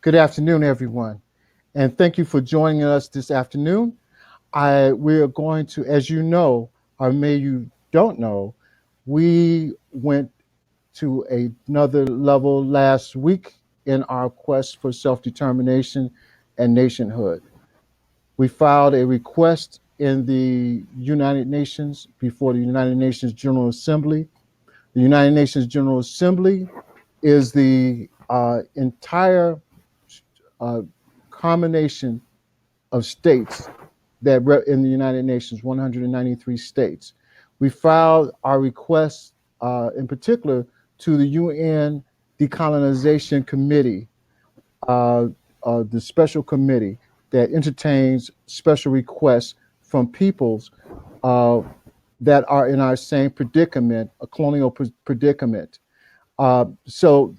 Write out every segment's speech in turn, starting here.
Good afternoon, everyone, and thank you for joining us this afternoon. We are going to, as you know, or maybe you don't know, we went to another level last week in our quest for self-determination and nationhood. We filed a request in the United Nations before the United Nations General Assembly. The United Nations General Assembly is the entire uh, combination of states in the United Nations, 193 states. We filed our request, in particular, to the UN Decolonization Committee, uh, the special committee that entertains special requests from peoples uh, that are in our same predicament, a colonial predicament. So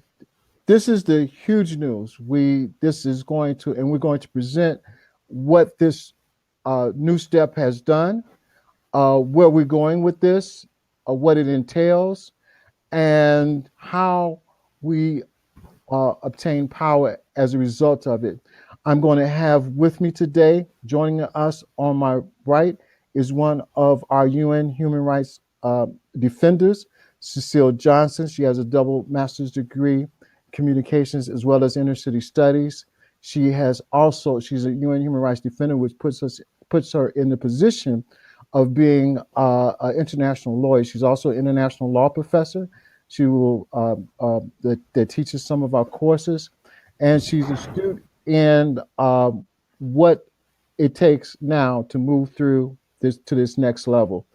this is the huge news. This is going to, and we're going to present what this new step has done, where we're going with this, what it entails, and how we obtain power as a result of it. I'm going to have with me today, joining us on my right, is one of our UN human rights defenders, Cecile Johnson. She has a double master's degree in communications as well as inner city studies. She's a UN human rights defender, which puts her in the position of being an international lawyer. She's also an international law professor. She will that teaches some of our courses, and she's astute in what it takes now to move through this next level.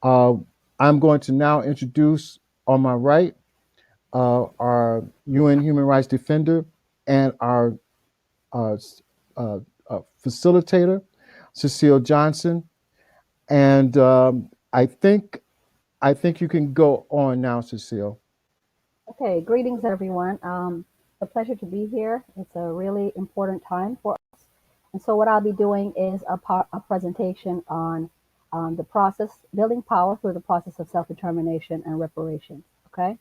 Uh, I'm going to now introduce on my right our UN human rights defender and our uh, uh, facilitator, Cecile Johnson, and I think you can go on now, Cecile. Okay, greetings everyone. A pleasure to be here. It's a really important time for us. And so what I'll be doing is a presentation on the process, building power through the process of self-determination and reparation. Okay.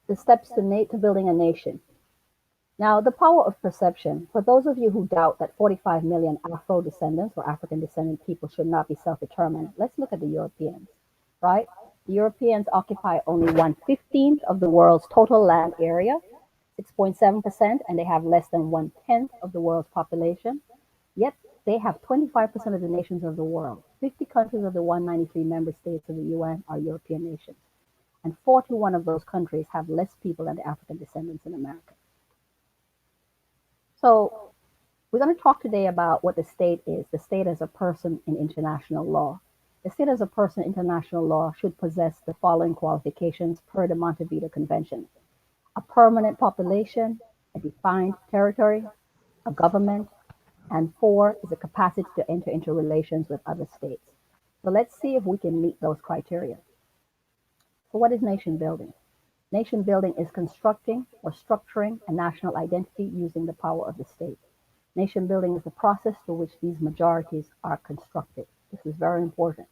The steps to building a nation. Now, the power of perception. For those of you who doubt that 45 million Afro descendants or African descendant people should not be self-determined, let's look at the Europeans, right? The Europeans occupy only 1/15 of the world's total land area, 6.7%, and they have less than 1/10 of the world's population. Yet they have 25% of the nations of the world. 50 countries of the 193 member states of the UN are European nations. And 41 of those countries have less people than the African descendants in America. So we're going to talk today about what the state is, the state as a person in international law. The state as a person in international law should possess the following qualifications per the Montevideo Convention: a permanent population, a defined territory, a government, and four is a capacity to enter into relations with other states. So let's see if we can meet those criteria. So what is nation building? Nation building is constructing or structuring a national identity using the power of the state. Nation building is the process through which these majorities are constructed. This is very important.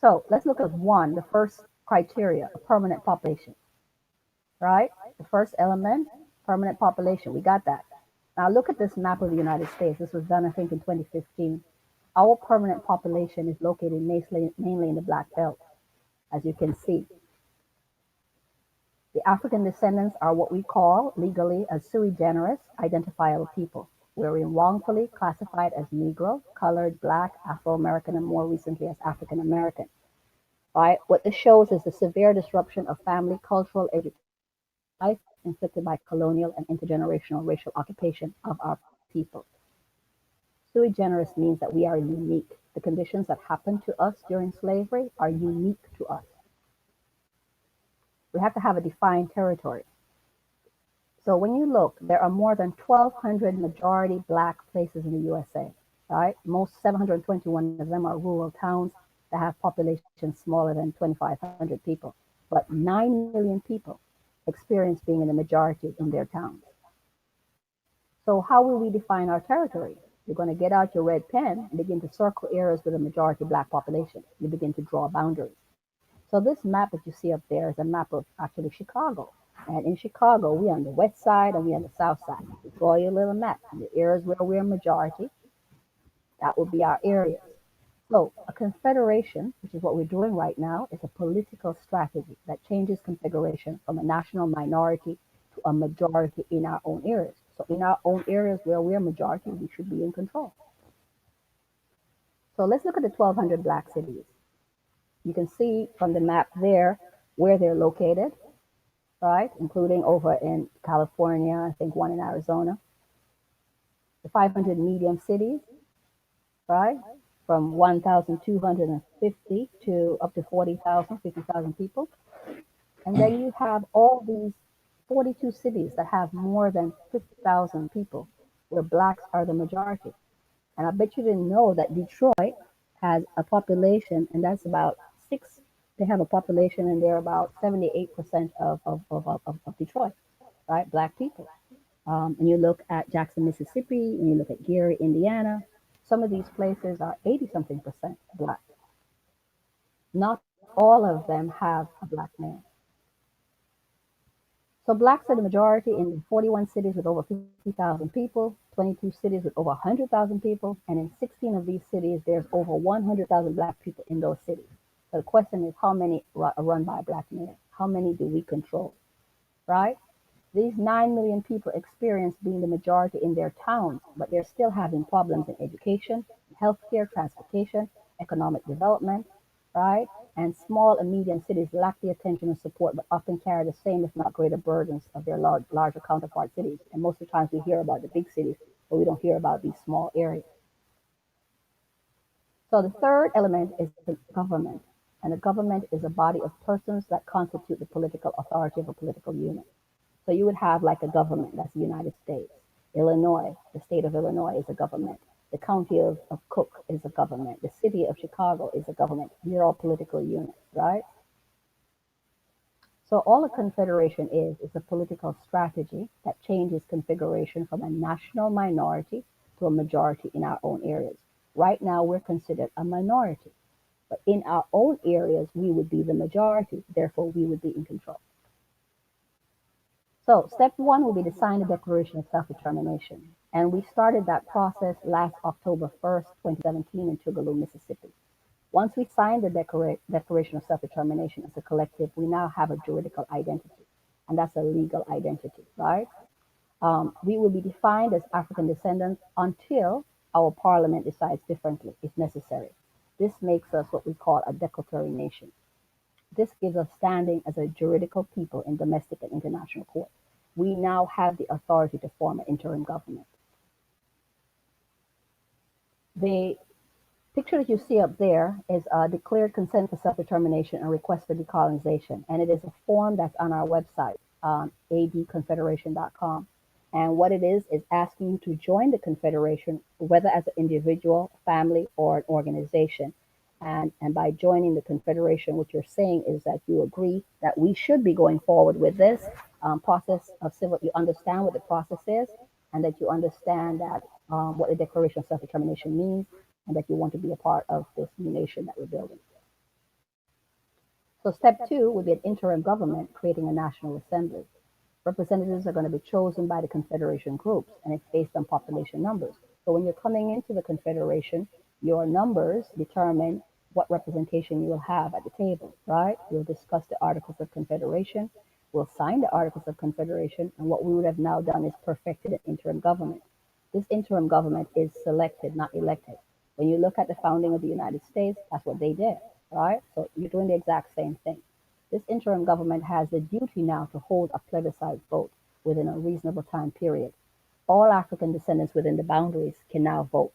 So let's look at one, the first criteria, a permanent population, right? The first element, permanent population. We got that. Now look at this map of the United States. This was done, I think, in 2015. Our permanent population is located mainly in the Black Belt, as you can see. The African descendants are what we call legally as sui generis identifiable people, wherein wrongfully classified as Negro, colored, Black, Afro-American, and more recently as African American. Right? What this shows is the severe disruption of family, cultural, education, life inflicted by colonial and intergenerational racial occupation of our people. Sui generis means that we are unique. The conditions that happened to us during slavery are unique to us. We have to have a defined territory. So when you look, there are more than 1,200 majority Black places in the USA, right? Most 721 of them are rural towns that have populations smaller than 2,500 people. But 9 million people experience being in the majority in their towns. So how will we define our territory? You're going to get out your red pen and begin to circle areas with a majority black population. You begin to draw boundaries. So this map that you see up there is a map of actually Chicago. And in Chicago, we're on the west side and we're on the south side. You draw your little map. The areas where we're a majority, that would be our areas. So a confederation, which is what we're doing right now, is a political strategy that changes configuration from a national minority to a majority in our own areas. So in our own areas where we're a majority, we should be in control. So let's look at the 1,200 black cities. You can see from the map there where they're located, right? Including over in California, I think one in Arizona. The 500 medium cities, right? From 1,250 to up to 40,000, 50,000 people. And then you have all these 42 cities that have more than 50,000 people, where blacks are the majority. And I bet you didn't know that Detroit has a population, and that's about six. They have a population, and they're about 78% of Detroit, right? Black people. And you look at Jackson, Mississippi, and you look at Gary, Indiana. Some of these places are 80 something percent black. Not all of them have a black man. So blacks are the majority in 41 cities with over 50,000 people, 22 cities with over 100,000 people, and in 16 of these cities, there's over 100,000 black people in those cities. So the question is, how many are run by black men? How many do we control, right? These 9 million people experience being the majority in their towns, but they're still having problems in education, healthcare, transportation, economic development, right? And small and medium cities lack the attention and support, but often carry the same, if not greater, burdens of their larger counterpart cities. And most of the times we hear about the big cities, but we don't hear about these small areas. So the third element is the government. And a government is a body of persons that constitute the political authority of a political unit. So you would have like a government, that's the United States. Illinois, the state of Illinois is a government. The county of Cook is a government. The city of Chicago is a government. These are all political units, right? So all a confederation is a political strategy that changes configuration from a national minority to a majority in our own areas. Right now, we're considered a minority, but in our own areas, we would be the majority. Therefore, we would be in control. So step one will be to sign the Declaration of Self-Determination. And we started that process last October 1st, 2017 in Tougaloo, Mississippi. Once we signed the Declaration of Self-Determination as a collective, we now have a juridical identity. And that's a legal identity, right? We will be defined as African descendants until our parliament decides differently, if necessary. This makes us what we call a declaratory nation. This gives us standing as a juridical people in domestic and international court. We now have the authority to form an interim government. The picture that you see up there is a declared consent for self-determination and request for decolonization. And it is a form that's on our website, adconfederation.com. And what it is asking you to join the confederation, whether as an individual, family, or an organization. And by joining the confederation, what you're saying is that you agree that we should be going forward with this process of civil. You understand what the process is, and that you understand that what the Declaration of Self-Determination means, and that you want to be a part of this new nation that we're building. So step two would be an interim government creating a national assembly. Representatives are going to be chosen by the confederation groups, and it's based on population numbers. So when you're coming into the confederation, your numbers determine what representation you will have at the table, right? We'll discuss the Articles of Confederation, we'll sign the Articles of Confederation, and what we would have now done is perfected an interim government. This interim government is selected, not elected. When you look at the founding of the United States, that's what they did, right? So you're doing the exact same thing. This interim government has the duty now to hold a plebiscite vote within a reasonable time period. All African descendants within the boundaries can now vote,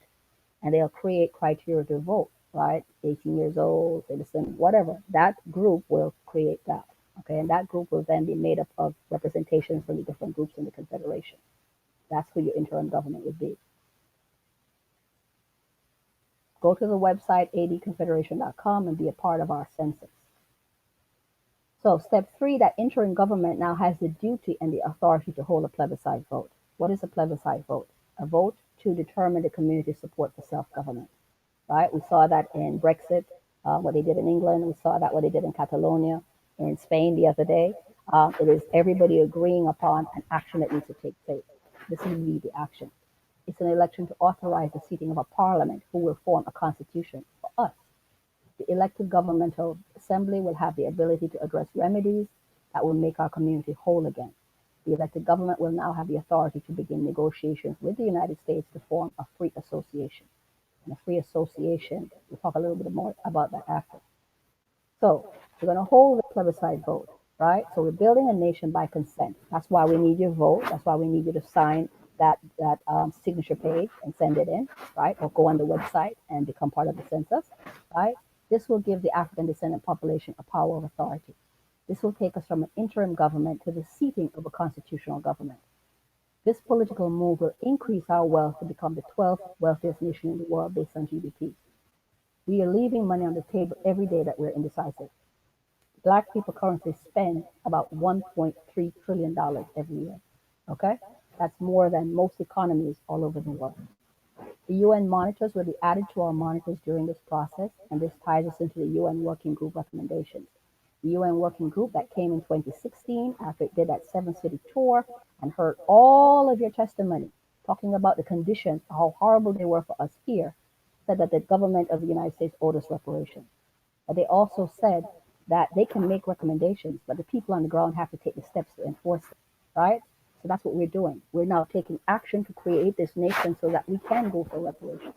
and they'll create criteria to vote, right? 18 years old, citizen, whatever. That group will create that, okay? And that group will then be made up of representations from the different groups in the confederation. That's who your interim government would be. Go to the website adconfederation.com and be a part of our census. So step three, that interim government now has the duty and the authority to hold a plebiscite vote. What is a plebiscite vote? A vote to determine the community's support for self-government, right? We saw that in Brexit, what they did in England. We saw that what they did in Catalonia, in Spain the other day. It is everybody agreeing upon an action that needs to take place. This is really the action. It's an election to authorize the seating of a parliament who will form a constitution for us. The elected governmental assembly will have the ability to address remedies that will make our community whole again. The elected government will now have the authority to begin negotiations with the United States to form a free association. And a free association, we'll talk a little bit more about that after. So we're going to hold the plebiscite vote, right? So we're building a nation by consent. That's why we need your vote. That's why we need you to sign that signature page and send it in, right? Or go on the website and become part of the census, right? This will give the African descendant population a power of authority. This will take us from an interim government to the seating of a constitutional government. This political move will increase our wealth to become the 12th wealthiest nation in the world based on GDP. We are leaving money on the table every day that we're indecisive. Black people currently spend about $1.3 trillion every year. Okay? That's more than most economies all over the world. The UN monitors will be added to our monitors during this process, and this ties us into the UN Working Group recommendations. The UN Working Group that came in 2016 after it did that seven-city tour and heard all of your testimony talking about the conditions, how horrible they were for us here, said that the government of the United States owed us reparations. But they also said that they can make recommendations, but the people on the ground have to take the steps to enforce it, right? So that's what we're doing. We're now taking action to create this nation so that we can go for reparations.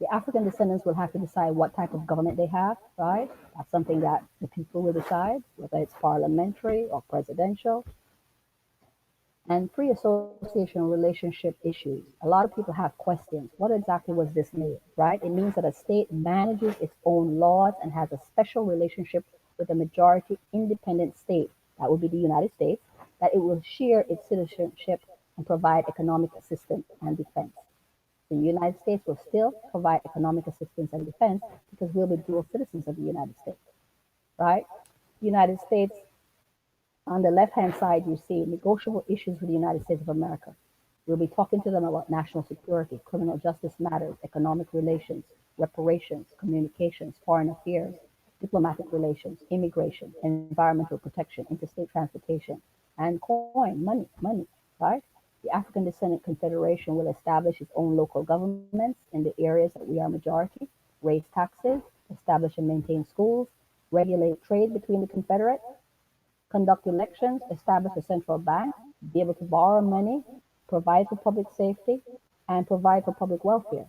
The African descendants will have to decide what type of government they have, right? That's something that the people will decide, whether it's parliamentary or presidential. And free association relationship issues. A lot of people have questions. What exactly was this mean, right? It means that a state manages its own laws and has a special relationship with a majority independent state, that would be the United States, that it will share its citizenship and provide economic assistance and defense. The United States will still provide economic assistance and defense because we'll be dual citizens of the United States, right? The United States, on the left-hand side, you see negotiable issues with the United States of America. We'll be talking to them about national security, criminal justice matters, economic relations, reparations, communications, foreign affairs, diplomatic relations, immigration, environmental protection, interstate transportation, and coin, money, right? The African Descendant Confederation will establish its own local governments in the areas that we are majority, raise taxes, establish and maintain schools, regulate trade between the Confederates, conduct elections, establish a central bank, be able to borrow money, provide for public safety, and provide for public welfare.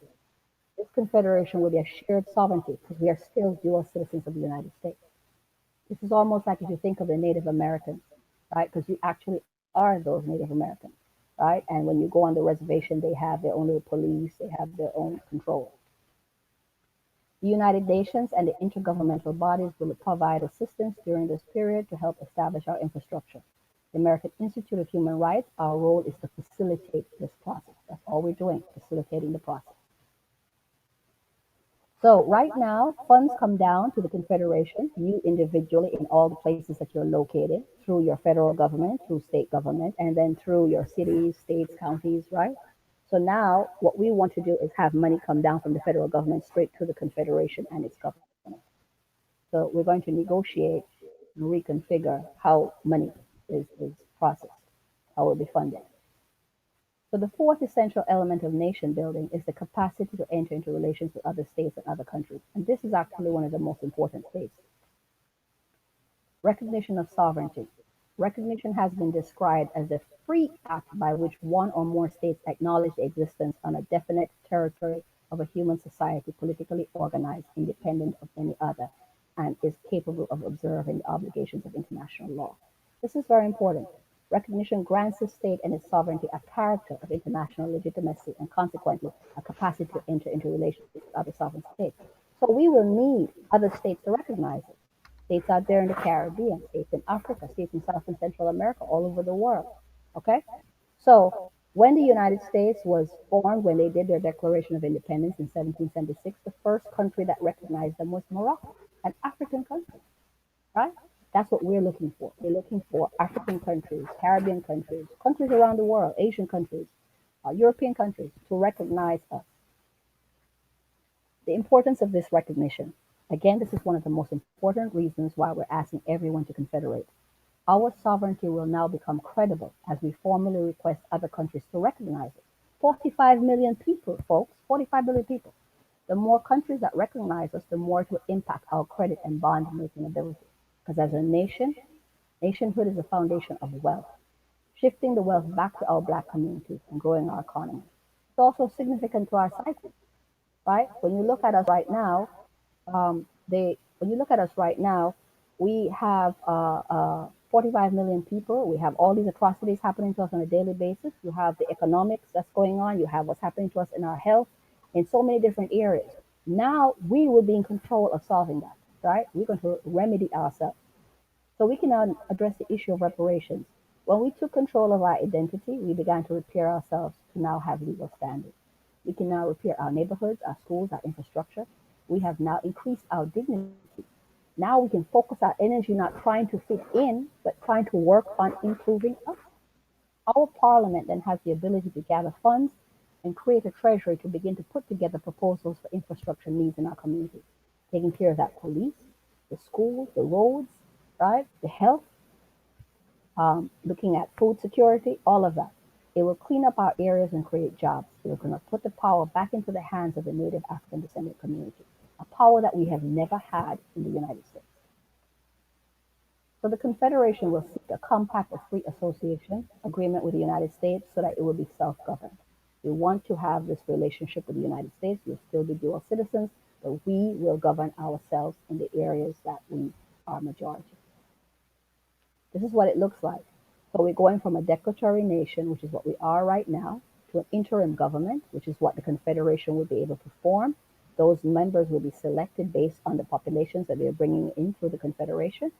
This confederation will be a shared sovereignty because we are still dual citizens of the United States. This is almost like if you think of the Native Americans, right? Because you actually are those Native Americans, right? And when you go on the reservation, they have their own little police, they have their own control. The United Nations and the intergovernmental bodies will provide assistance during this period to help establish our infrastructure. The American Institute of Human Rights, our role is to facilitate this process. That's all we're doing, facilitating the process. So right now, funds come down to the Confederation, you individually in all the places that you're located, through your federal government, through state government, and then through your cities, states, counties, right? So now what we want to do is have money come down from the federal government straight to the Confederation and its government. So we're going to negotiate and reconfigure how money is processed, how it will be funded. So the fourth essential element of nation building is the capacity to enter into relations with other states and other countries. And this is actually one of the most important states. Recognition of sovereignty. Recognition has been described as the free act by which one or more states acknowledge the existence on a definite territory of a human society politically organized, independent of any other, and is capable of observing the obligations of international law. This is very important. Recognition grants the state and its sovereignty a character of international legitimacy and consequently a capacity to enter into relations with other sovereign states. So we will need other states to recognize it. States out there in the Caribbean, states in Africa, states in South and Central America, all over the world. Okay? So when the United States was formed, when they did their Declaration of Independence in 1776, the first country that recognized them was Morocco, an African country, right? That's what we're looking for. We're looking for African countries, Caribbean countries, countries around the world, Asian countries, European countries to recognize us. The importance of this recognition. Again, this is one of the most important reasons why we're asking everyone to confederate. Our sovereignty will now become credible as we formally request other countries to recognize it. 45 million people, folks, 45 million people. The more countries that recognize us, the more it will impact our credit and bond making ability. Because as a nation, nationhood is the foundation of wealth, shifting the wealth back to our black communities and growing our economy. It's also significant to our psyche, right? When you look at us right now, when you look at us right now, we have 45 million people. We have all these atrocities happening to us on a daily basis. You have the economics that's going on. You have what's happening to us in our health, in so many different areas. Now we will be in control of solving that, right? We're going to remedy ourselves. So we can now address the issue of reparations. When we took control of our identity, we began to repair ourselves to now have legal standing. We can now repair our neighborhoods, our schools, our infrastructure. We have now increased our dignity. Now we can focus our energy not trying to fit in, but trying to work on improving us. Our parliament then has the ability to gather funds and create a treasury to begin to put together proposals for infrastructure needs in our community, taking care of that police, the schools, the roads, right, the health, looking at food security, all of that. It will clean up our areas and create jobs. It is going to put the power back into the hands of the native African descendant community, a power that we have never had in the United States. So the Confederation will seek a compact of free association agreement with the United States so that it will be self-governed. We want to have this relationship with the United States. We'll still be dual citizens, but we will govern ourselves in the areas that we are majority. This is what it looks like. So we're going from a declaratory nation, which is what we are right now, to an interim government, which is what the Confederation will be able to form. Those members will be selected based on the populations that they're bringing in through the Confederation.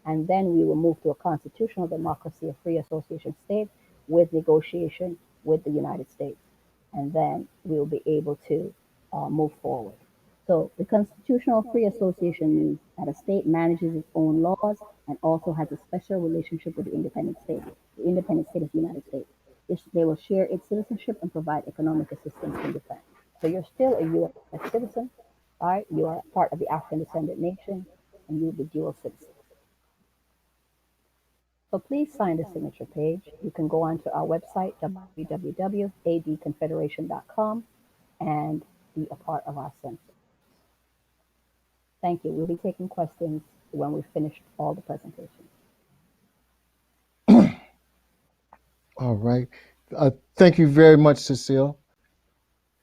And then we will move to a constitutional democracy, a free association state with negotiation with the United States. And then we will be able to move forward. So the constitutional free association means that a state manages its own laws and also has a special relationship with the independent state. The independent state is the United States. They will share its citizenship and provide economic assistance in defense. So you're still a U.S. citizen, right? You are part of the African descendant nation, and you'll be dual citizen. So please sign the signature page. You can go onto our website, www.adconfederation.com, and be a part of our census. Thank you. We'll be taking questions when we've finished all the presentations. All right. Thank you very much, Cecile.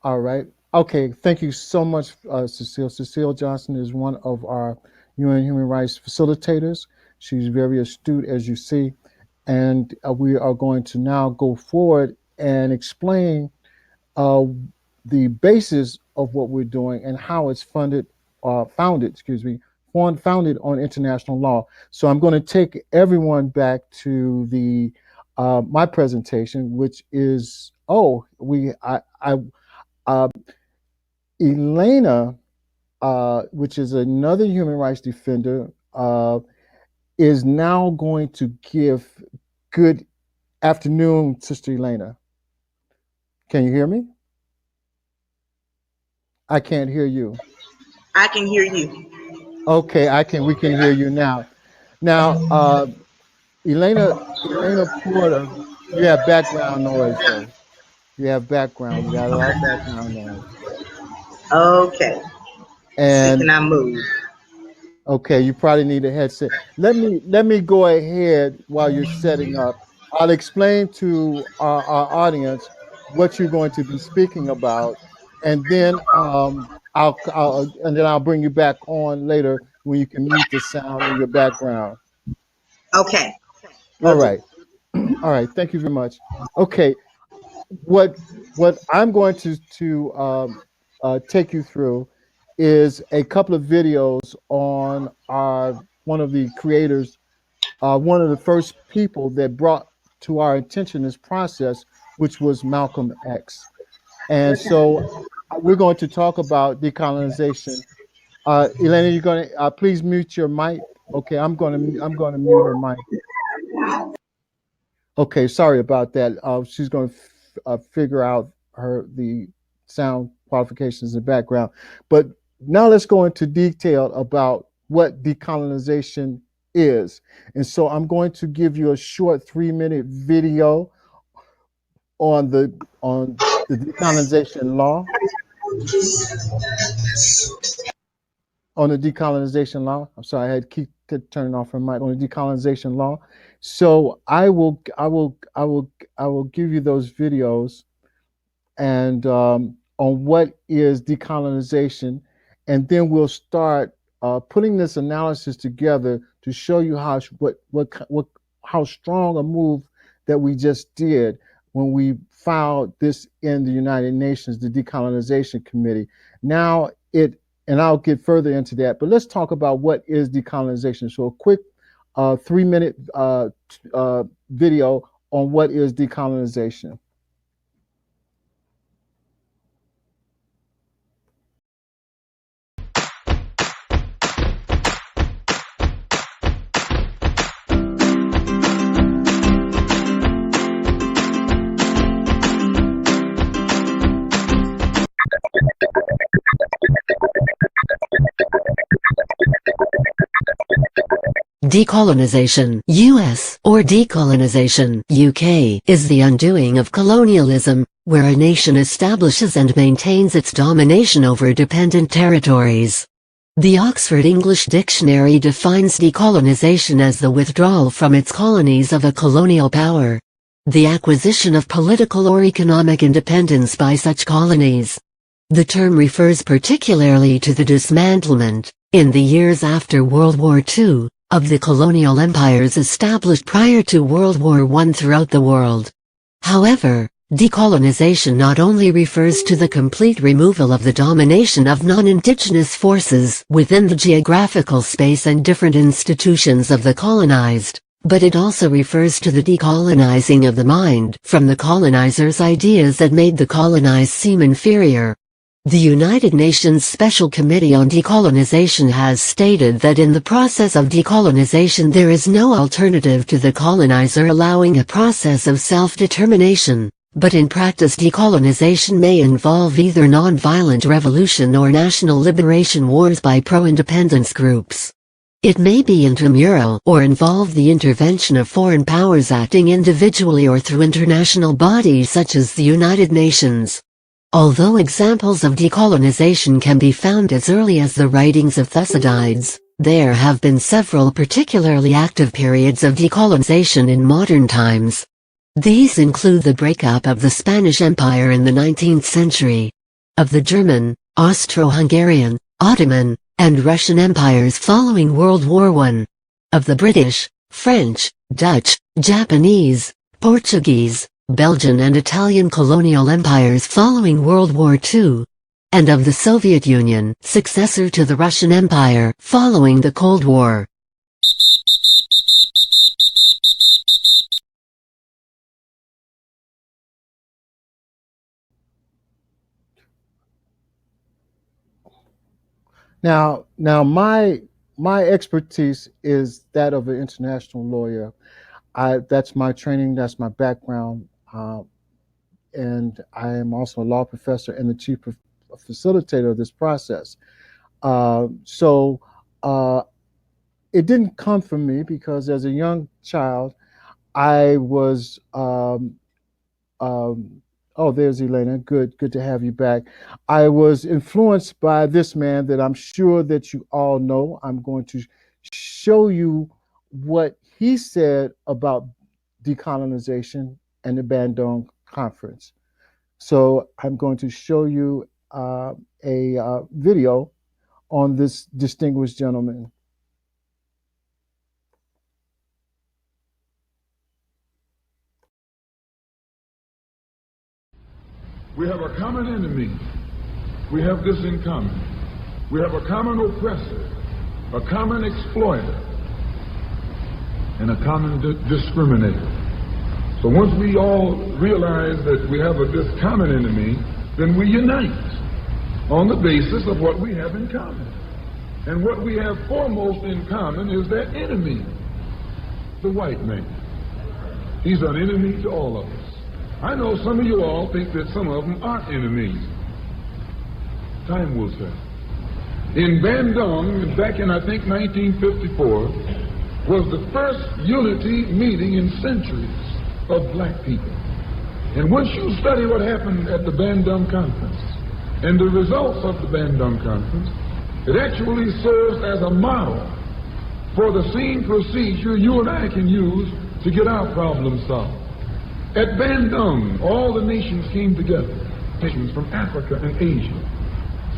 All right. Okay. Thank you so much, Cecile. Cecile Johnson is one of our UN Human Rights facilitators. She's very astute, as you see. And we are going to now go forward and explain uh, the basis of what we're doing and how it's founded, founded on international law. So I'm going to take everyone back to the my presentation, which is uh, Elena, which is another human rights defender, is now going to give good afternoon, Sister Elena. Can you hear me? I can't hear you. I can hear you. Okay, I can. We can hear you now. Now, Elena Porter, you have background noise though. You have background. You got a lot of background noise. Okay. So can And I move? okay, you probably need a headset. Let me go ahead while you're setting up. I'll explain to our audience what you're going to be speaking about, and then I'll bring you back on later when you can mute the sound in your background. Okay. All Will do. right. All right. Thank you very much. Okay. What I'm going to take you through is a couple of videos on our one of the creators, one of the first people that brought to our attention this process, which was Malcolm X. And so we're going to talk about decolonization. Elena, you're going to please mute your mic. Okay, I'm going to mute her mic. Okay, sorry about that. She's going to figure out the sound qualifications and background. But now let's go into detail about what decolonization is. And so I'm going to give you a short 3-minute video on the decolonization law. On the decolonization law. I'm sorry, I had to keep turning off my mic on the decolonization law. So I will give you those videos and on what is decolonization, and then we'll start putting this analysis together to show you how strong a move that we just did when we filed this in the United Nations, the Decolonization Committee. Now and I'll get further into that, but let's talk about what is decolonization. So a quick 3-minute video on what is decolonization. Decolonization, US, or decolonization, UK, is the undoing of colonialism, where a nation establishes and maintains its domination over dependent territories. The Oxford English Dictionary defines decolonization as the withdrawal from its colonies of a colonial power. The acquisition of political or economic independence by such colonies. The term refers particularly to the dismantlement, in the years after World War II, of the colonial empires established prior to World War I throughout the world. However, decolonization not only refers to the complete removal of the domination of non-indigenous forces within the geographical space and different institutions of the colonized, but it also refers to the decolonizing of the mind from the colonizers' ideas that made the colonized seem inferior. The United Nations Special Committee on Decolonization has stated that in the process of decolonization there is no alternative to the colonizer allowing a process of self-determination, but in practice decolonization may involve either non-violent revolution or national liberation wars by pro-independence groups. It may be intramural or involve the intervention of foreign powers acting individually or through international bodies such as the United Nations. Although examples of decolonization can be found as early as the writings of Thucydides, there have been several particularly active periods of decolonization in modern times. These include the breakup of the Spanish Empire in the 19th century, of the German, Austro-Hungarian, Ottoman, and Russian empires following World War I, of the British, French, Dutch, Japanese, Portuguese, Belgian and Italian colonial empires following World War II, and of the Soviet Union, successor to the Russian Empire, following the Cold War. Now my expertise is that of an international lawyer. That's my training, that's my background. And I am also a law professor and the chief facilitator of this process. So it didn't come from me because as a young child, I was, oh, there's Elena. Good to have you back. I was influenced by this man that I'm sure that you all know. I'm going to show you what he said about decolonization and the Bandung Conference. So I'm going to show you a video on this distinguished gentleman. We have a common enemy. We have this in common. We have a common oppressor, a common exploiter, and a common discriminator. So once we all realize that we have this common enemy, then we unite on the basis of what we have in common. And what we have foremost in common is that enemy, the white man. He's an enemy to all of us. I know some of you all think that some of them are enemies. Time will tell. In Bandung, back in I think 1954, was the first unity meeting in centuries of black people. And once you study what happened at the Bandung Conference and the results of the Bandung Conference, it actually serves as a model for the same procedure you and I can use to get our problem solved. At Bandung, all the nations came together, nations from Africa and Asia.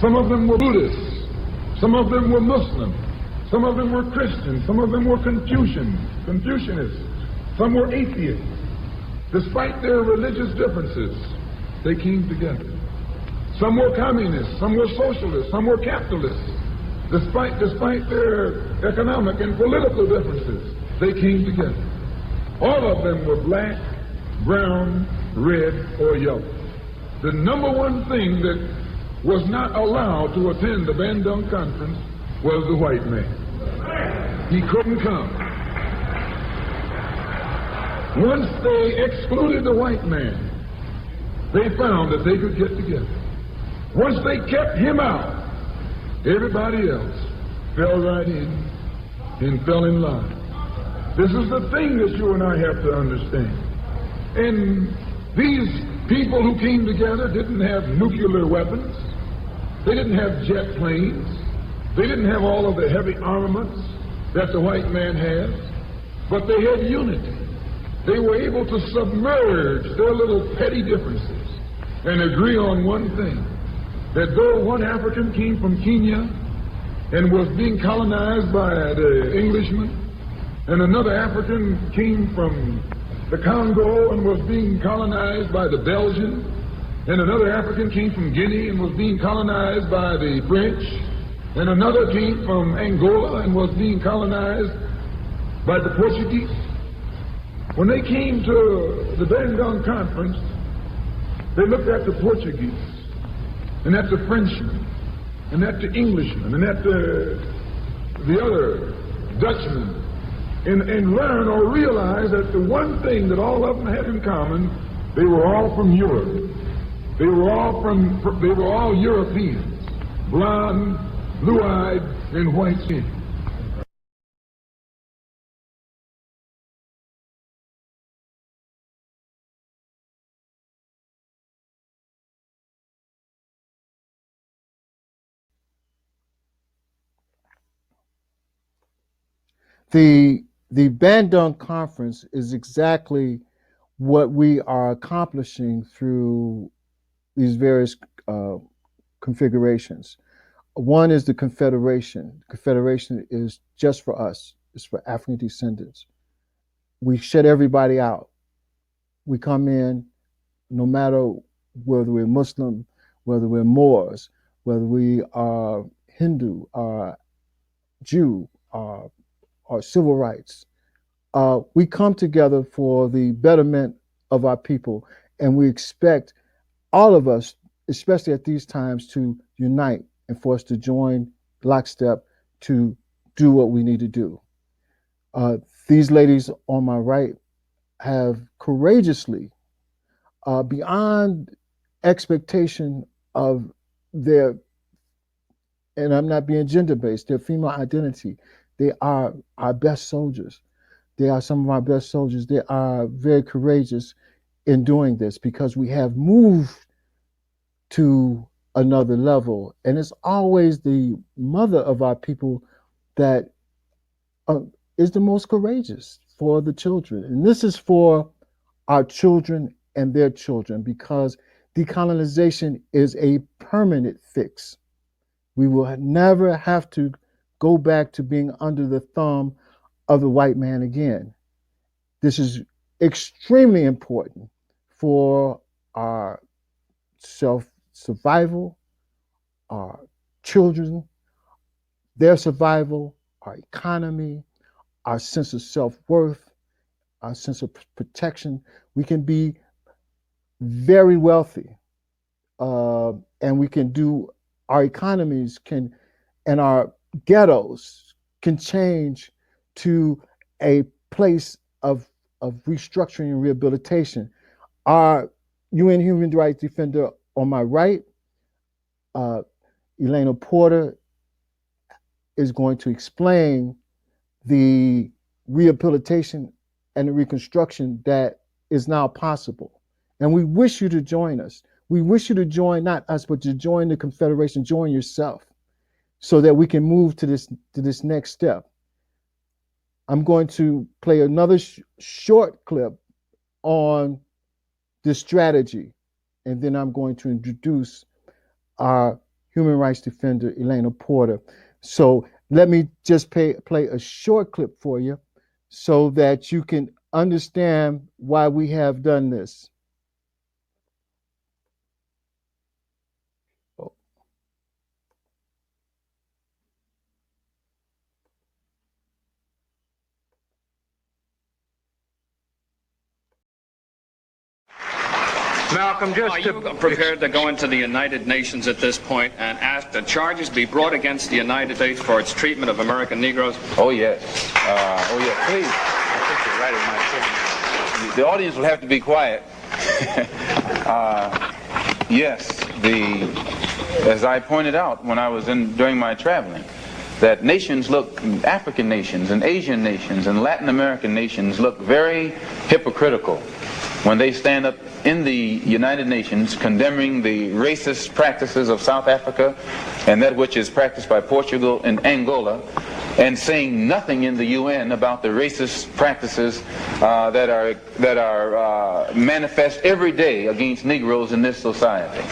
Some of them were Buddhists, some of them were Muslim, some of them were Christian, some of them were Confucianists, some were atheists. Despite their religious differences, they came together. Some were communists, some were socialists, some were capitalists. Despite their economic and political differences, they came together. All of them were black, brown, red, or yellow. The number one thing that was not allowed to attend the Bandung Conference was the white man. He couldn't come. Once they excluded the white man, they found that they could get together. Once they kept him out, everybody else fell right in and fell in line. This is the thing that you and I have to understand. And these people who came together didn't have nuclear weapons. They didn't have jet planes. They didn't have all of the heavy armaments that the white man has. But they had unity. They were able to submerge their little petty differences and agree on one thing, that though one African came from Kenya and was being colonized by the Englishmen, and another African came from the Congo and was being colonized by the Belgians, and another African came from Guinea and was being colonized by the French, and another came from Angola and was being colonized by the Portuguese. When they came to the Bandung Conference, they looked at the Portuguese, and at the Frenchmen, and at the Englishmen, and at the other Dutchmen, and learn or realize that the one thing that all of them had in common, they were all from Europe. They were all Europeans, blonde, blue-eyed, and white-skinned. The Bandung Conference is exactly what we are accomplishing through these various configurations. One is the Confederation. Confederation is just for us. It's for African descendants. We shut everybody out. We come in, no matter whether we're Muslim, whether we're Moors, whether we are Hindu, Jew, or civil rights. We come together for the betterment of our people, and we expect all of us, especially at these times, to unite and for us to join lockstep to do what we need to do. These ladies on my right have courageously, beyond expectation of their, and I'm not being gender-based, their female identity, they are our best soldiers. They are some of our best soldiers. They are very courageous in doing this because we have moved to another level. And it's always the mother of our people that is the most courageous for the children. And this is for our children and their children, because decolonization is a permanent fix. We will never have to go back to being under the thumb of the white man again. This is extremely important for our self-survival, our children, their survival, our economy, our sense of self-worth, our sense of protection. We can be very wealthy, and we can do, our economies can, and our ghettos can change to a place of restructuring and rehabilitation. Our UN human rights defender on my right, uh, Elena Porter, is going to explain the rehabilitation and the reconstruction that is now possible. And we wish you to join us. We wish you to join not us, but to join the Confederation, join yourself, so that we can move to this next step. I'm going to play another short clip on this strategy, and then I'm going to introduce our human rights defender, Elena Porter. So let me just play a short clip for you so that you can understand why we have done this. Malcolm, just are you prepared to go into the United Nations at this point and ask that charges be brought against the United States for its treatment of American Negroes? Oh, yes. Oh, yes, please. I think you're right in my opinion. The audience will have to be quiet. Yes, as I pointed out when I was during my traveling, that nations look, African nations and Asian nations and Latin American nations look very hypocritical when they stand up in the United Nations condemning the racist practices of South Africa and that which is practiced by Portugal and Angola, and saying nothing in the UN about the racist practices that are manifest every day against Negroes in this society.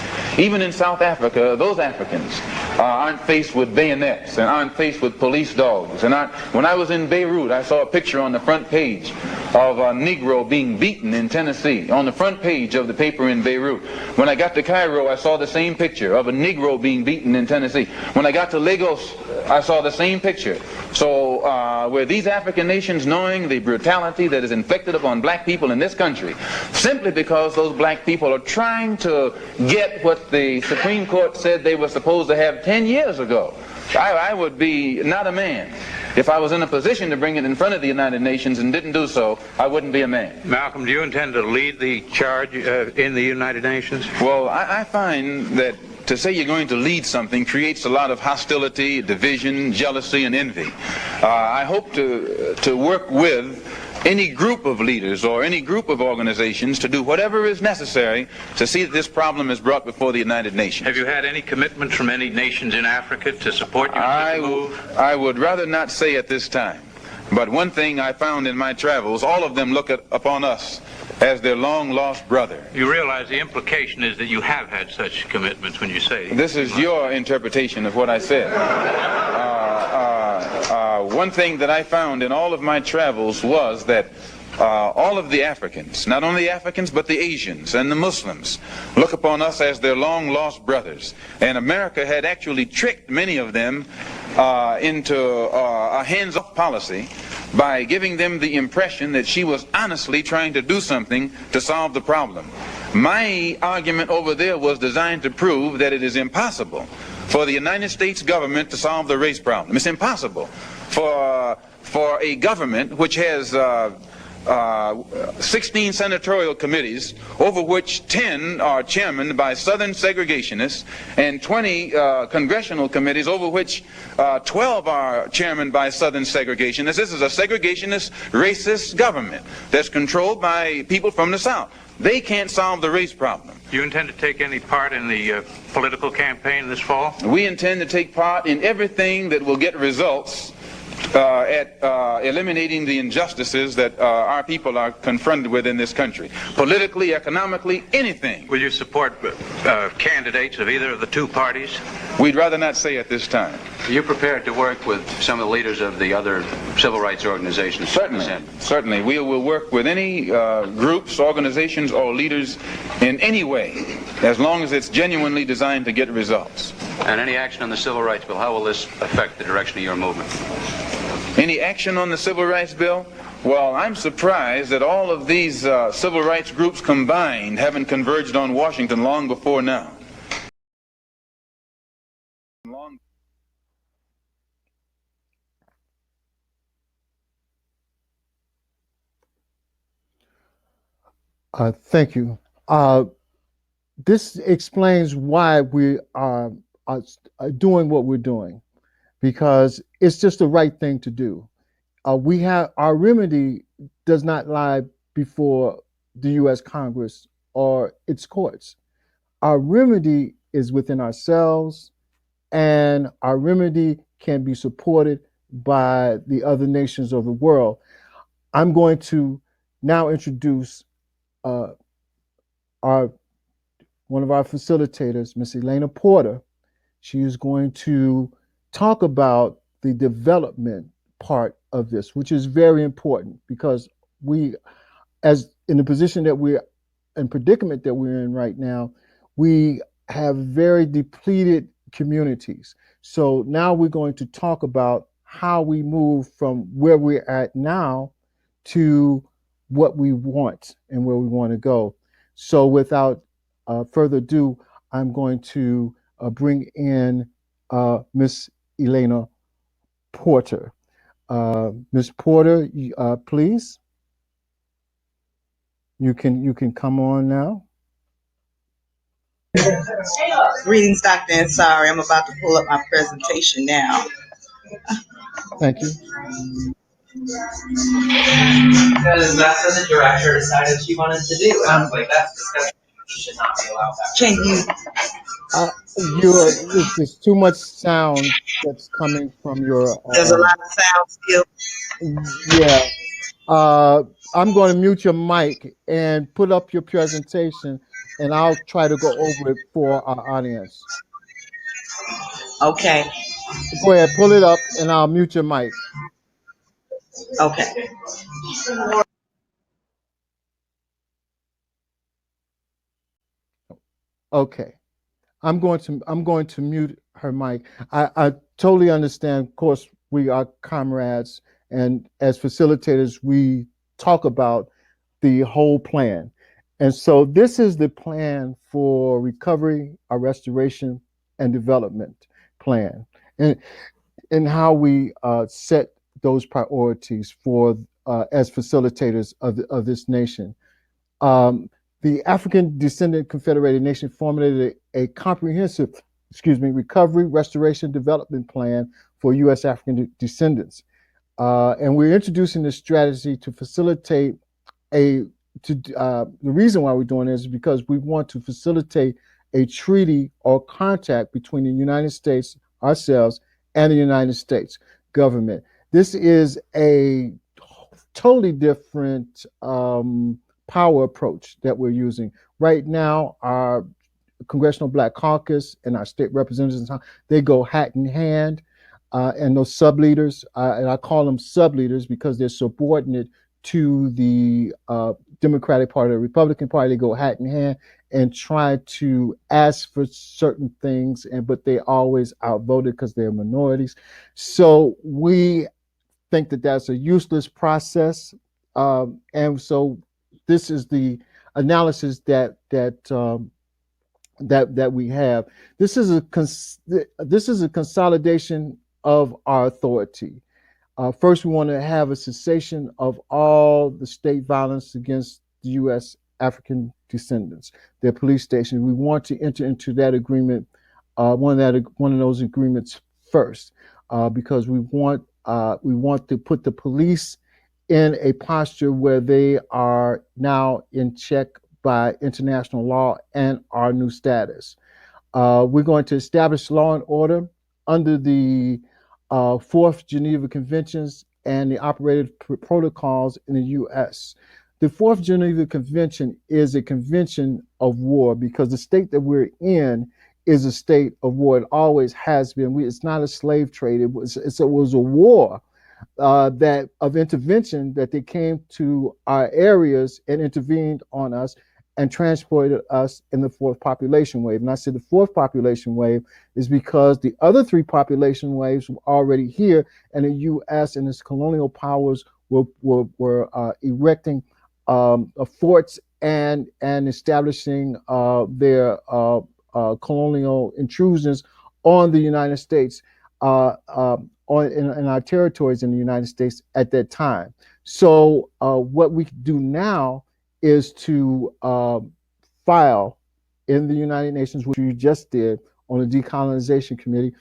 Even in South Africa, those Africans aren't faced with bayonets and aren't faced with police dogs. And when I was in Beirut, I saw a picture on the front page of a Negro being beaten in Tennessee, on the front page of the paper in Beirut. When I got to Cairo, I saw the same picture of a Negro being beaten in Tennessee. When I got to Lagos, I saw the same picture. So were these African nations knowing the brutality that is inflicted upon black people in this country, simply because those black people are trying to get what the Supreme Court said they were supposed to have 10 years ago? I would be not a man. If I was in a position to bring it in front of the United Nations and didn't do so, I wouldn't be a man. Malcolm, do you intend to lead the charge in the United Nations? Well, I find that to say you're going to lead something creates a lot of hostility, division, jealousy, and envy. I hope to work with any group of leaders or any group of organizations to do whatever is necessary to see that this problem is brought before the United Nations. Have you had any commitments from any nations in Africa to support you in this move? I would rather not say at this time. But one thing I found in my travels, all of them look upon us as their long-lost brother. You realize the implication is that you have had such commitments when you say... This is your interpretation of what I said. One thing that I found in all of my travels was that all of the Africans, not only Africans but the Asians and the Muslims, look upon us as their long-lost brothers. And America had actually tricked many of them into a hands-off policy by giving them the impression that she was honestly trying to do something to solve the problem. My argument over there was designed to prove that it is impossible for the United States government to solve the race problem. It's impossible for a government which has 16 senatorial committees, over which 10 are chairmaned by Southern segregationists, and 20 congressional committees, over which 12 are chairmaned by Southern segregationists. This is a segregationist, racist government that's controlled by people from the South. They can't solve the race problem. Do you intend to take any part in the political campaign this fall? We intend to take part in everything that will get results at eliminating the injustices that our people are confronted with in this country. Politically, economically, anything. Will you support candidates of either of the two parties? We'd rather not say at this time. Are you prepared to work with some of the leaders of the other civil rights organizations? Certainly. We will work with any groups, organizations, or leaders in any way, as long as it's genuinely designed to get results. And any action on the civil rights bill, how will this affect the direction of your movement? Any action on the civil rights bill? Well, I'm surprised that all of these civil rights groups combined haven't converged on Washington long before now. Thank you. This explains why we are doing what we're doing, because it's just the right thing to do. We have our remedy does not lie before the U.S. Congress or its courts. Our remedy is within ourselves, and our remedy can be supported by the other nations of the world. I'm going to now introduce uh, our one of our facilitators, Miss Elena Porter. She is going to talk about the development part of this, which is very important because we, as in the position that we're and predicament that we're in right now, we have very depleted communities. So now we're going to talk about how we move from where we're at now to what we want and where we want to go. So without further ado, I'm going to bring in Miss Elena Porter. Miss Porter, please, you can come on now. Greetings, Dr. Ansari. I'm about to pull up my presentation now. Thank you. Because that's what the director decided she wanted to do. And I was like, that's disgusting. You should not be allowed that. Can you? There's too much sound that's coming from your. There's a lot of sound still. Yeah. I'm going to mute your mic and put up your presentation, and I'll try to go over it for our audience. Okay. Go ahead, pull it up, and I'll mute your mic. Okay. Okay. I'm going to mute her mic. I totally understand. Of course, we are comrades, and as facilitators, we talk about the whole plan. And so this is the plan for recovery, our restoration, and development plan, and how we set those priorities for as facilitators of this nation. Um, the African Descendant Confederated Nation formulated a comprehensive, recovery, restoration, development plan for U.S. African descendants. And we're introducing this strategy to facilitate the reason why we're doing this is because we want to facilitate a treaty or contact between the United States, ourselves, and the United States government. This is a totally different power approach that we're using. Right now, our Congressional Black Caucus and our state representatives, they go hat in hand. And those sub-leaders, and I call them sub-leaders because they're subordinate to the Democratic Party, the Republican Party. They go hat in hand and try to ask for certain things, but they always outvoted because they're minorities. So we think that that's a useless process, and so this is the analysis that we have. This is a consolidation of our authority. First, we want to have a cessation of all the state violence against the U.S. African descendants, their police stations. We want to enter into that agreement, one of those agreements first, because we want to put the police in a posture where they are now in check by international law and our new status. We're going to establish law and order under the Fourth Geneva Conventions and the operative protocols in the U.S. The Fourth Geneva Convention is a convention of war because the state that we're in is a state of war. It always has been. It's not a slave trade. It was a war that of intervention that they came to our areas and intervened on us and transported us in the fourth population wave. And I said the fourth population wave is because the other three population waves were already here, and the U.S. and its colonial powers were erecting forts and establishing their colonial intrusions on the United States, in our territories in the United States at that time. So what we do now is to file in the United Nations, which you just did on the Decolonization Committee,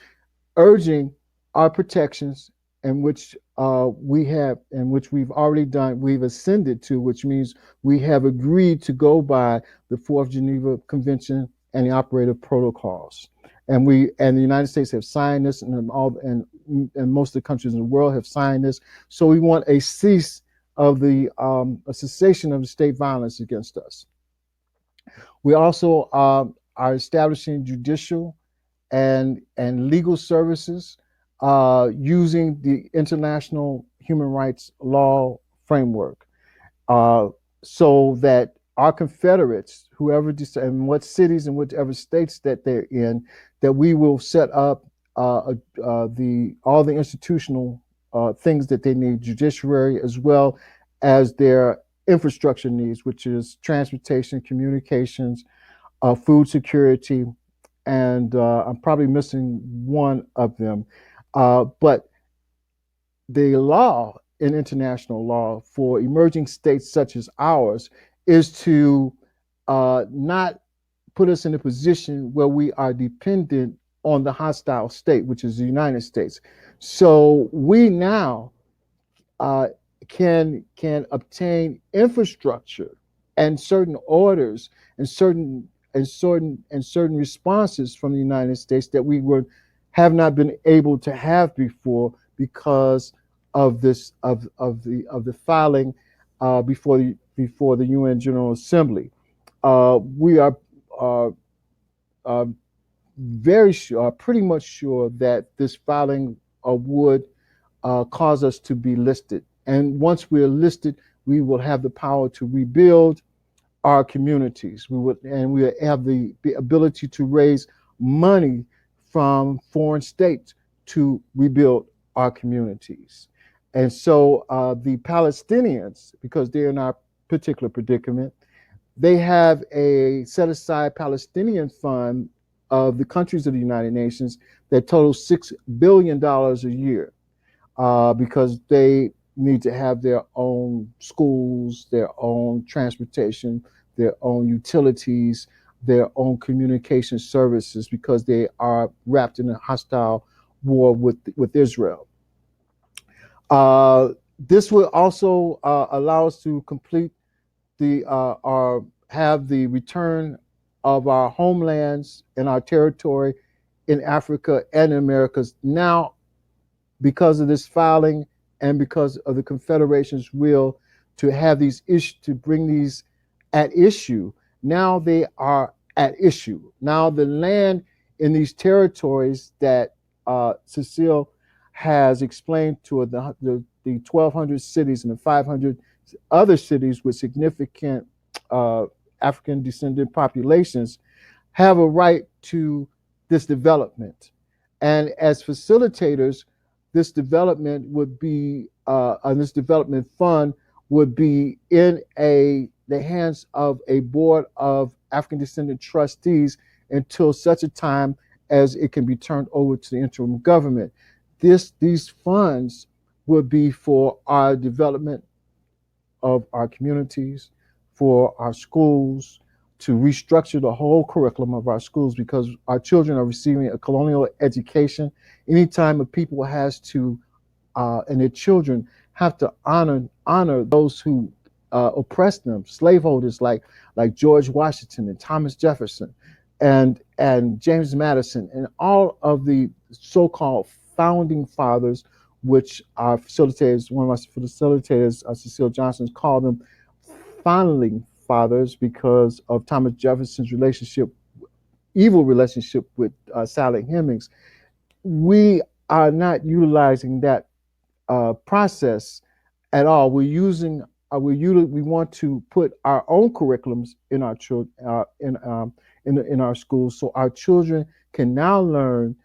urging our protections, and which we have, and which we've already done, we've ascended to, which means we have agreed to go by the Fourth Geneva Convention and the operative protocols. And the United States have signed this, and most of the countries in the world have signed this. So we want a cease of a cessation of the state violence against us. We also are establishing judicial and legal services using the international human rights law framework, so that our Confederates, whoever decide, in what cities and whichever states that they're in, that we will set up all the institutional things that they need, judiciary as well as their infrastructure needs, which is transportation, communications, food security, and I'm probably missing one of them. But the law in international law for emerging states such as ours is to not put us in a position where we are dependent on the hostile state, which is the United States. So we now can obtain infrastructure and certain orders and certain responses from the United States that we would have not been able to have before, because of this of the filing before the UN General Assembly. We are very sure, pretty much sure, that this filing would cause us to be listed. And once we're listed, we will have the power to rebuild our communities. We have the ability to raise money from foreign states to rebuild our communities. And so the Palestinians, because they're in our particular predicament, they have a set aside Palestinian fund of the countries of the United Nations that totals $6 billion a year, because they need to have their own schools, their own transportation, their own utilities, their own communication services, because they are wrapped in a hostile war with Israel. This will also allow us to complete have the return of our homelands and our territory in Africa and the Americas. Now, because of this filing and because of the Confederation's will to have these issues, to bring these at issue, now they are at issue. Now the land in these territories that Cecile has explained to the 1,200 cities and the 500 other cities with significant African descendant populations have a right to this development. And as facilitators, this development would be, this development fund would be in the hands of a board of African descendant trustees until such a time as it can be turned over to the interim government. These funds would be for our development of our communities, for our schools, to restructure the whole curriculum of our schools, because our children are receiving a colonial education. Anytime a people has to, and their children have to honor those who oppressed them, slaveholders like George Washington and Thomas Jefferson and James Madison and all of the so-called founding fathers, which our facilitators, one of our facilitators, Cecile Johnson, called them founding fathers because of Thomas Jefferson's evil relationship with Sally Hemings. We are not utilizing that process at all. We want to put our own curriculums in our children in our schools, so our children can now learn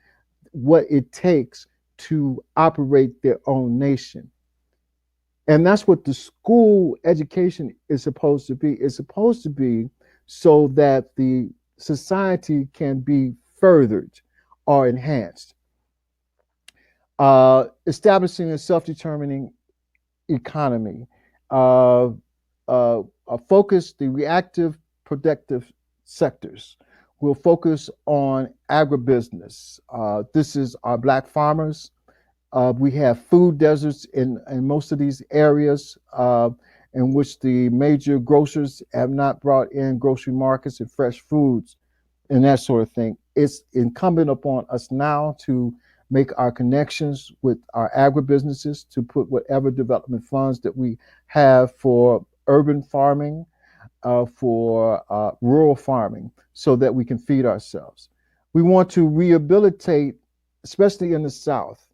what it takes to operate their own nation. And that's what the school education is supposed to be. It's supposed to be so that the society can be furthered or enhanced. Establishing a self-determining economy. focus the reactive productive sectors. We'll focus on agribusiness. This is our black farmers. We have food deserts in most of these areas in which the major grocers have not brought in grocery markets and fresh foods and that sort of thing. It's incumbent upon us now to make our connections with our agribusinesses, to put whatever development funds that we have for urban farming, for rural farming, so that we can feed ourselves. We want to rehabilitate, especially in the South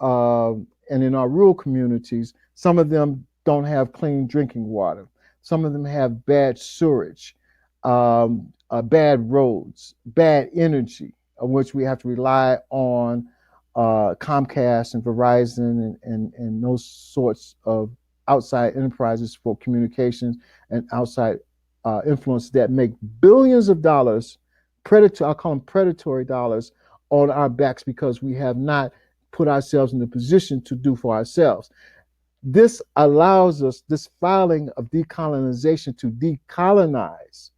and in our rural communities. Some of them don't have clean drinking water. Some of them have bad sewage, bad roads, bad energy, of which we have to rely on Comcast and Verizon and those sorts of outside enterprises for communications and outside influence that make billions of dollars, I'll call them predatory dollars, on our backs because we have not put ourselves in the position to do for ourselves. This allows us, this filing of decolonization, to decolonize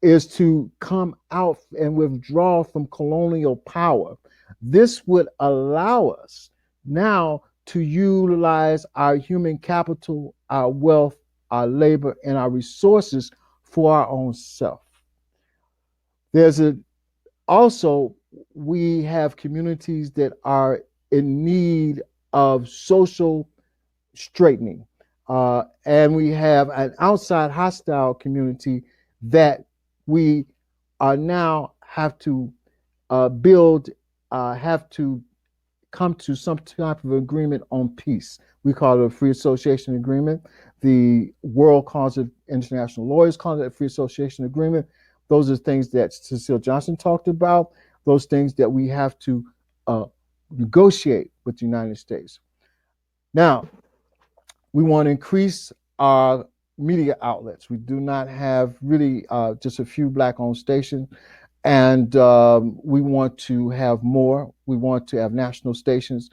is to come out and withdraw from colonial power. This would allow us now to utilize our human capital, our wealth, our labor, and our resources for our own self. Also, we have communities that are in need of social straightening. And we have an outside hostile community that we are now have to build, have to come to some type of agreement on peace. We call it a free association agreement. The world calls it, international lawyers call it a free association agreement. Those are things that Cecile Johnson talked about, those things that we have to negotiate with the United States. Now, we want to increase our media outlets. We do not have really just a few black-owned stations, and we want to have more. We want to have national stations.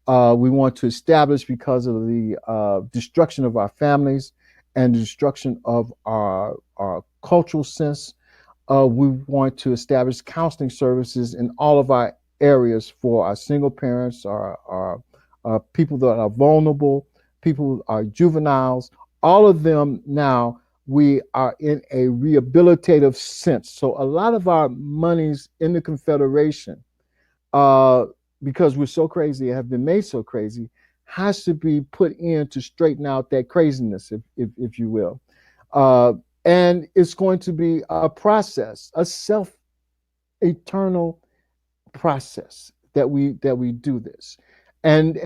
We want to establish, because of the destruction of our families and the destruction of our cultural sense, we want to establish counseling services in all of our areas for our single parents, our people that are vulnerable, people who are juveniles. All of them now, we are in a rehabilitative sense. So a lot of our monies in the Confederation, because we're so crazy, have been made so crazy, has to be put in to straighten out that craziness, if you will. And it's going to be a process, a self-eternal process that we do this. And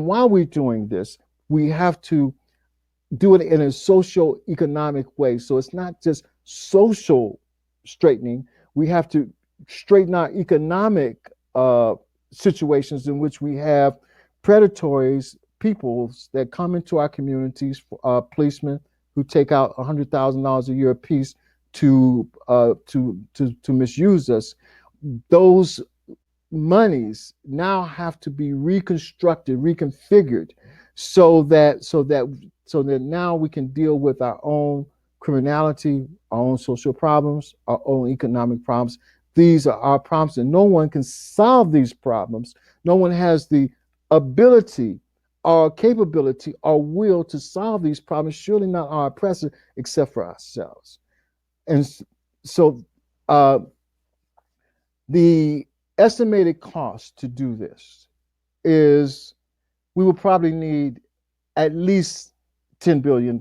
while we're doing this, we have to do it in a socio-economic way. So it's not just social straightening. We have to straighten our economic situations in which we have predatory peoples that come into our communities, policemen who take out $100,000 a year apiece to misuse us. Those monies now have to be reconstructed, reconfigured, so that now we can deal with our own criminality, our own social problems, our own economic problems. These are our problems, and no one can solve these problems. No one has the ability or capability or will to solve these problems, surely not our oppressor, except for ourselves. And so the estimated cost to do this is we will probably need at least $10 billion.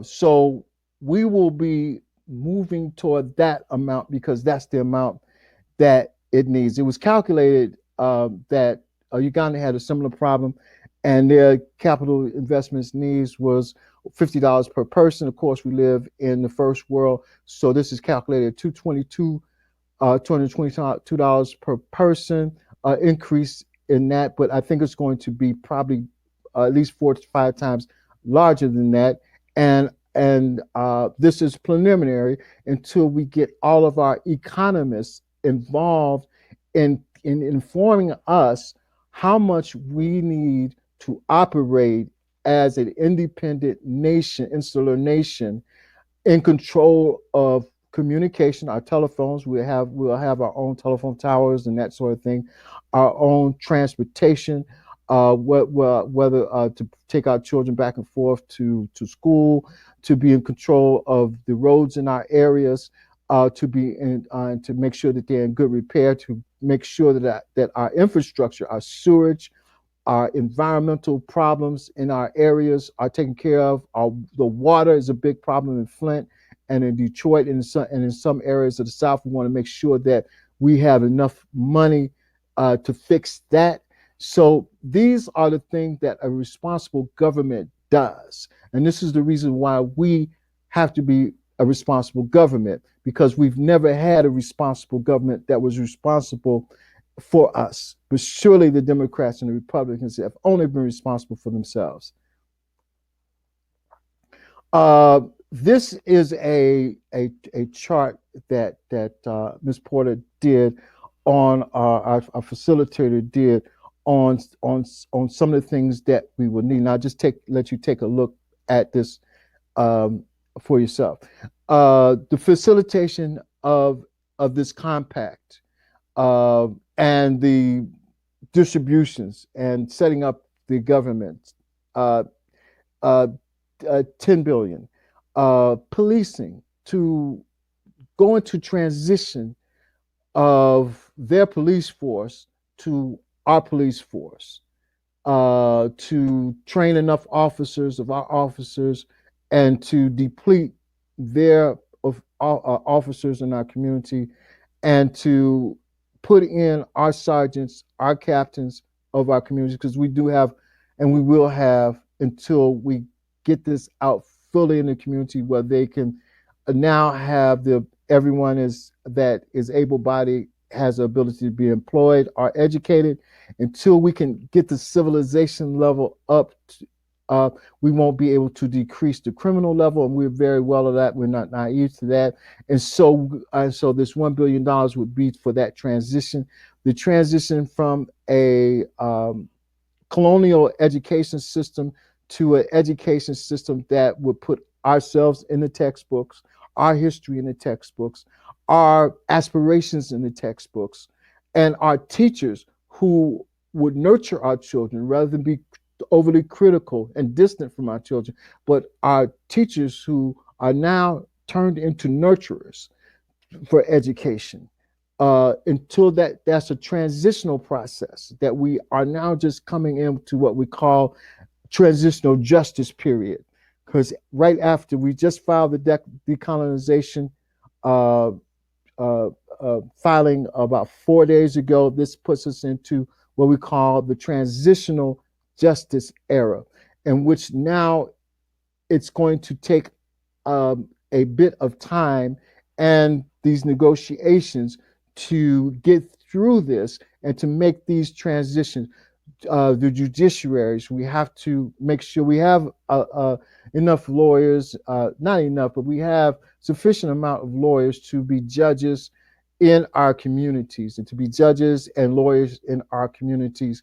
So we will be moving toward that amount because that's the amount that it needs. It was calculated that Uganda had a similar problem, and their capital investments needs was $50 per person. Of course, we live in the first world, so this is calculated at $222 per person increase in that, but I think it's going to be probably at least 4 to 5 times larger than that. And this is preliminary until we get all of our economists involved in informing us how much we need to operate as an independent nation, insular nation, in control of communication, our telephones. We'll have our own telephone towers and that sort of thing, our own transportation, whether to take our children back and forth to school, to be in control of the roads in our areas, to be in to make sure that they're in good repair, to make sure that our infrastructure, our sewage, our environmental problems in our areas are taken care of. The water is a big problem in Flint and in Detroit and in some areas of the South. We want to make sure that we have enough money to fix that. So these are the things that a responsible government does. And this is the reason why we have to be a responsible government, because we've never had a responsible government that was responsible for us. But surely the Democrats and the Republicans have only been responsible for themselves. This is a chart that Ms. Porter did on our facilitator did on some of the things that we will need. Now, just let you take a look at this for yourself. The facilitation of this compact and the distributions and setting up the government, 10 billion, policing, to go into transition of their police force to our police force, to train enough officers of our officers and to deplete their officers in our community, and to put in our sergeants, our captains of our communities, because we do have, and we will have until we get this out fully in the community, where they can now have everyone that is able-bodied has the ability to be employed or educated. Until we can get the civilization level up, we won't be able to decrease the criminal level, and we're very well of that. We're not naive to that. And so this $1 billion would be for that transition, the transition from a colonial education system to an education system that would put ourselves in the textbooks, our history in the textbooks, our aspirations in the textbooks, and our teachers who would nurture our children rather than be overly critical and distant from our children, but our teachers who are now turned into nurturers for education. Until that's a transitional process, that we are now just coming into what we call transitional justice period. Because right after we just filed the decolonization filing about 4 days ago, this puts us into what we call the transitional justice era, in which now it's going to take a bit of time and these negotiations to get through this and to make these transitions. The judiciaries, we have to make sure we have enough lawyers, not enough, but we have sufficient amount of lawyers to be judges in our communities and to be judges and lawyers in our communities.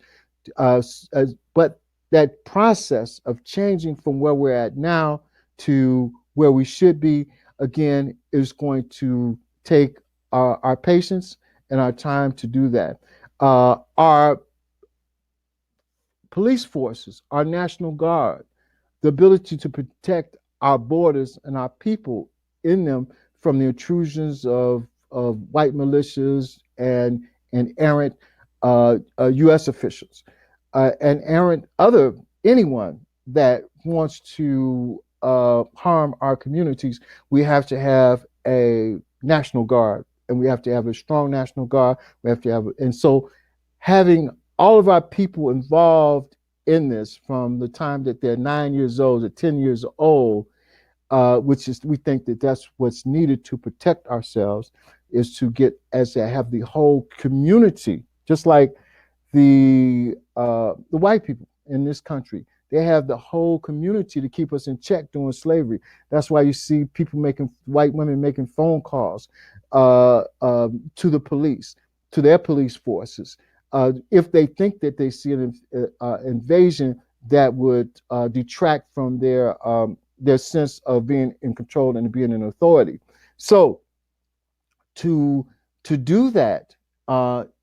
But that process of changing from where we're at now to where we should be, again, is going to take our patience and our time to do that. Our police forces, our National Guard, the ability to protect our borders and our people in them from the intrusions of white militias and errant U.S. officials and errant anyone that wants to harm our communities. We have to have a National Guard, and we have to have a strong National Guard. We have to have, and so having all of our people involved in this from the time that they're 9 years old to 10 years old, which is, we think that that's what's needed to protect ourselves, is to have the whole community, just like the white people in this country. They have the whole community to keep us in check during slavery. That's why you see people white women making phone calls to the police, to their police forces. If they think that they see an invasion that would detract from their sense of being in control and being in authority. So to do that,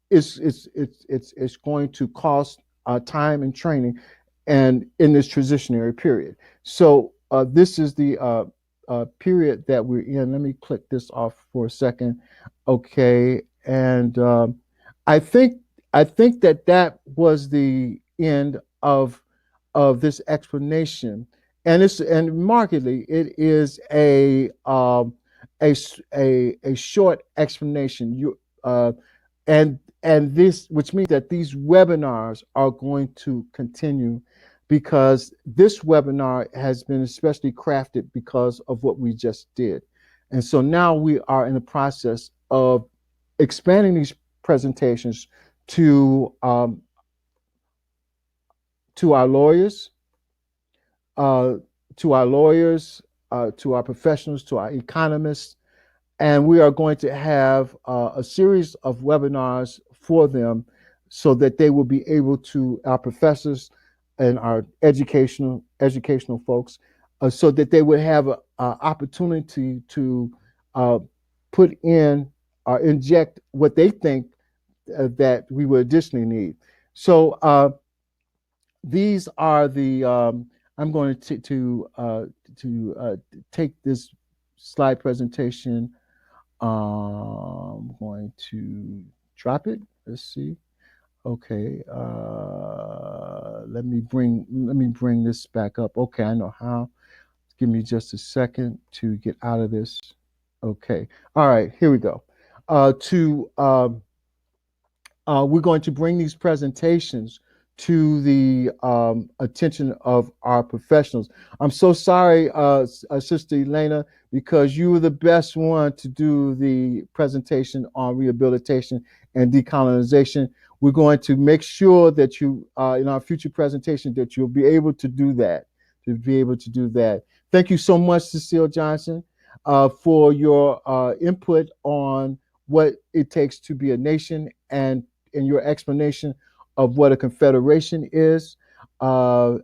it's going to cost time and training, and in this transitionary period. So this is the period that we're in. Let me click this off for a second. Okay, and I think that was the end of this explanation, and markedly it is a short explanation. And this, which means that these webinars are going to continue, because this webinar has been especially crafted because of what we just did. And so now we are in the process of expanding these presentations to our lawyers, uh, to our professionals, to our economists, and we are going to have a series of webinars for them, so that they will be able to, our professors and our educational folks, so that they would have an opportunity to put in or inject what they think that we would additionally need. So these are the I'm going to take this slide presentation. I'm going to drop it. Let's see. Okay. Let me bring this back up. Okay, I know how. Give me just a second to get out of this. Okay. All right. Here we go. We're going to bring these presentations to the attention of our professionals. I'm so sorry, Sister Elena, because you were the best one to do the presentation on rehabilitation and decolonization. We're going to make sure that you, in our future presentation, that you'll be able to do that. Thank you so much, Cecile Johnson, for your input on what it takes to be a nation, and in your explanation of what a confederation is. I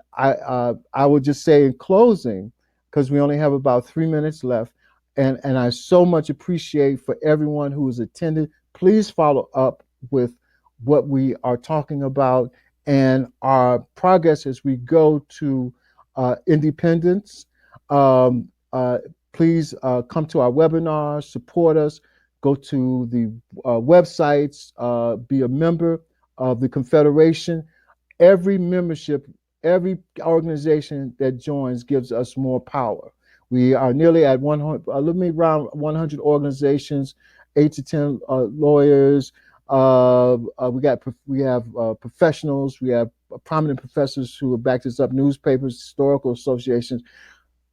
would just say in closing, because we only have about 3 minutes left, and I so much appreciate for everyone who has attended. Please follow up with what we are talking about and our progress as we go to independence. Please come to our webinars, support us, go to the websites, be a member of the Confederation. Every membership, every organization that joins gives us more power. We are nearly at 100, around 100 organizations, 8 to 10 lawyers. We have professionals. We have prominent professors who have backed us up, newspapers, historical associations,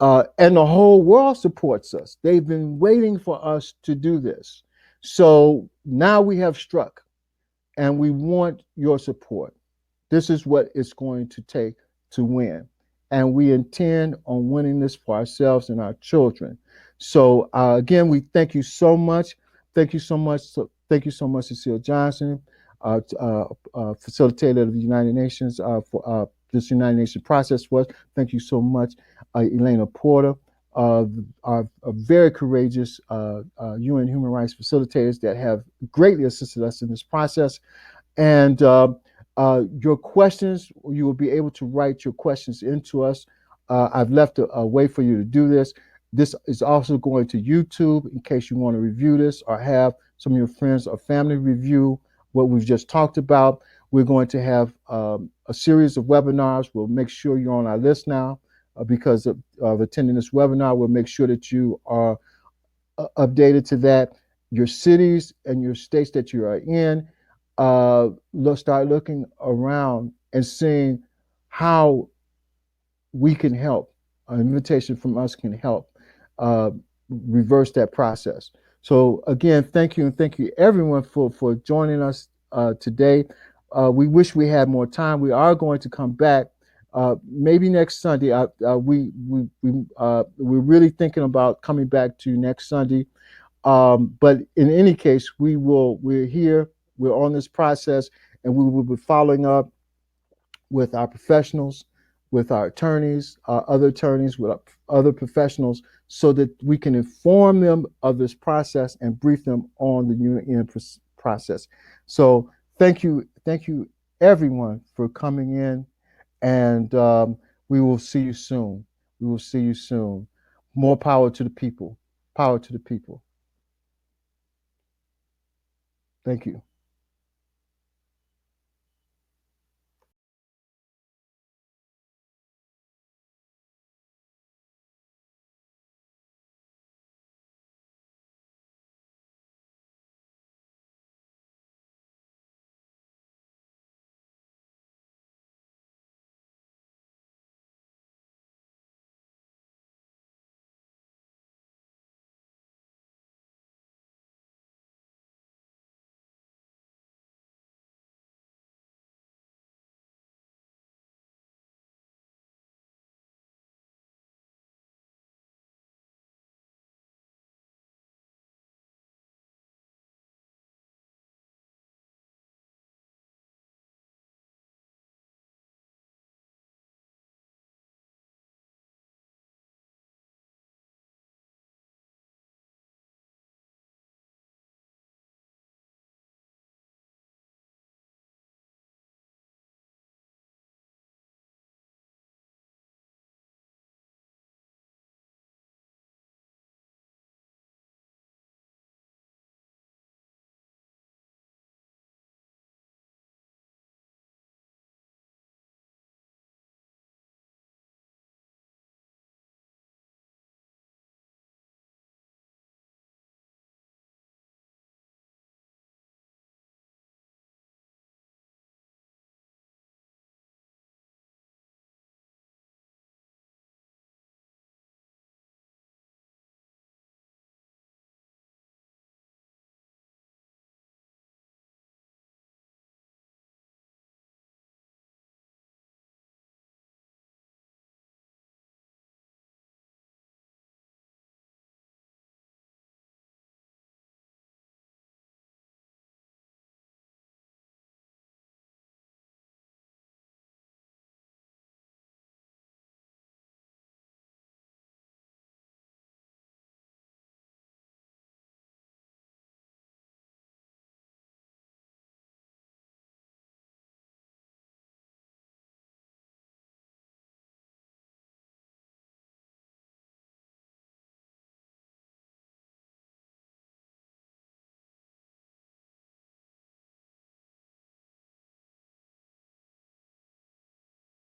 and the whole world supports us. They've been waiting for us to do this. So now we have struck, and we want your support. This is what it's going to take to win. And we intend on winning this for ourselves and our children. So again, we thank you so much. Thank you so much. Thank you so much, Cecile Johnson, facilitator of the United Nations for this United Nations process for us. Thank you so much, Elena Porter, our very courageous UN human rights facilitators that have greatly assisted us in this process. And your questions, you will be able to write your questions into us. I've left a way for you to do this. This is also going to YouTube in case you want to review this or have some of your friends or family review what we've just talked about. We're going to have a series of webinars. We'll make sure you're on our list now because of attending this webinar. We'll make sure that you are updated to that. Your cities and your states that you are in, start looking around and seeing how we can help. An invitation from us can help reverse that process. So again, thank you, and thank you everyone for joining us today. We wish we had more time. We are going to come back maybe next Sunday. We're really thinking about coming back to next Sunday. But in any case, we're here. We're on this process, and we will be following up with our professionals, with our attorneys, other attorneys, with other professionals, so that we can inform them of this process and brief them on the UN process. So thank you, everyone, for coming in, and we will see you soon. We will see you soon. More power to the people. Power to the people. Thank you.